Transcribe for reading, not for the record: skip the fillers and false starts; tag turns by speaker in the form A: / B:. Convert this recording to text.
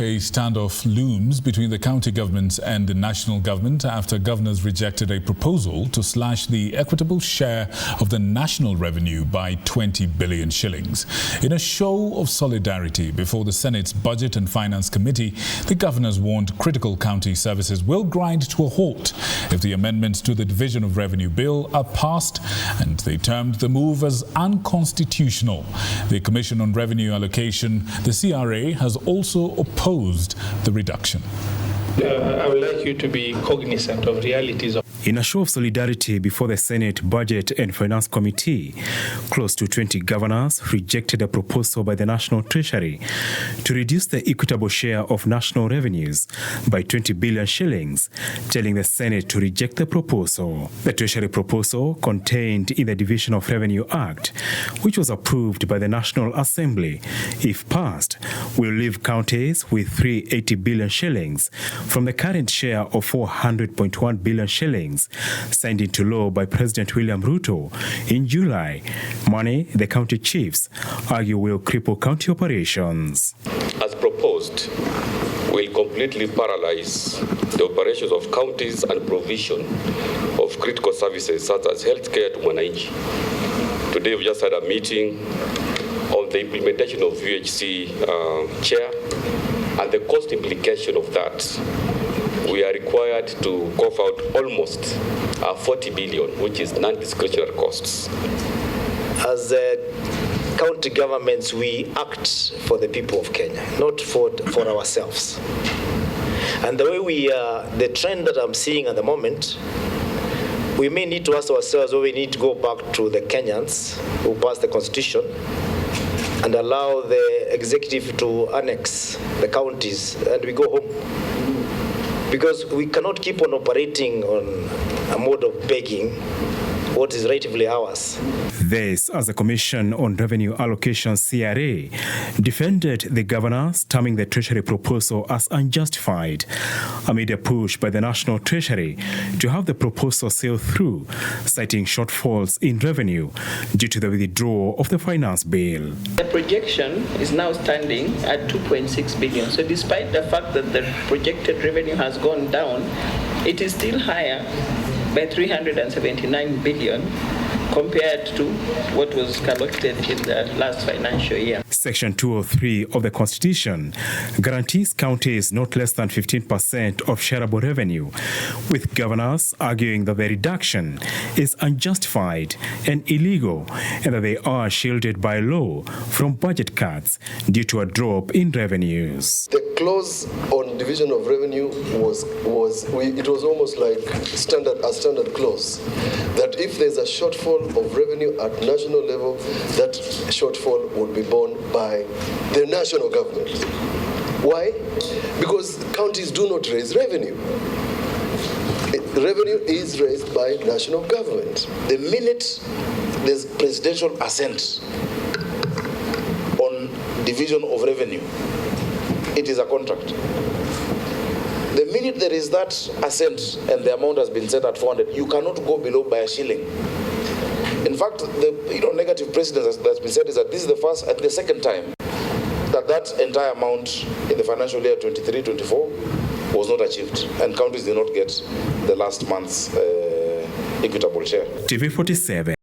A: A standoff looms between the county governments and the national government after governors rejected a proposal to slash the equitable share of the national revenue by 20 billion shillings. In a show of solidarity before the Senate's Budget and Finance Committee, the governors warned critical county services will grind to a halt if the amendments to the Division of Revenue Bill are passed, and they termed the move as unconstitutional. The Commission on Revenue Allocation, the CRA, has also opposed the reduction.
B: I would like you to be cognizant of realities.
C: In a show of solidarity before the Senate Budget and Finance Committee, close to 20 governors rejected a proposal by the National Treasury to reduce the equitable share of national revenues by 20 billion shillings, telling the Senate to reject the proposal. The Treasury proposal, contained in the Division of Revenue Act, which was approved by the National Assembly, if passed, will leave counties with 380 billion shillings from the current share of 400.1 billion shillings signed into law by President William Ruto in July. Money the county chiefs argue will cripple county operations.
D: As proposed, will completely paralyze the operations of counties and provision of critical services such as healthcare to Mwananchi. Today we just had a meeting on the implementation of UHC chair and the cost implication of that. We are required to cough out almost 40 billion, which is non-discretionary costs.
E: As county governments, we act for the people of Kenya, not for ourselves. And the way the trend that I'm seeing at the moment, we may need to ask ourselves whether we need to go back to the Kenyans who passed the constitution and allow the executive to annex the counties and we go home. Because we cannot keep on operating on a mode of begging what is rightfully ours.
C: This as the Commission on Revenue Allocation CRA defended the governors, terming the Treasury proposal as unjustified amid a push by the National Treasury to have the proposal sail through, citing shortfalls in revenue due to the withdrawal of the finance bill.
F: The projection is now standing at 2.6 billion. So despite the fact that the projected revenue has gone down, it is still higher by 379 billion compared to what was collected in the last financial year.
C: Section 203 of the Constitution guarantees counties not less than 15% of shareable revenue, with governors arguing that the reduction is unjustified and illegal and that they are shielded by law from budget cuts due to a drop in revenues.
G: The clause on division of revenue was almost like a standard clause that if there's a shortfall of revenue at national level, that shortfall will be borne by the national government. Why? Because counties do not raise revenue. Revenue is raised by national government.
H: The minute there's presidential assent on division of revenue, it is a contract. The minute there is that assent and the amount has been set at 400, you cannot go below by a shilling. In fact, the negative precedent that's been said is that this is the first and the second time that entire amount in the financial year 23-24 was not achieved, and counties did not get the last month's equitable share.
C: TV 47.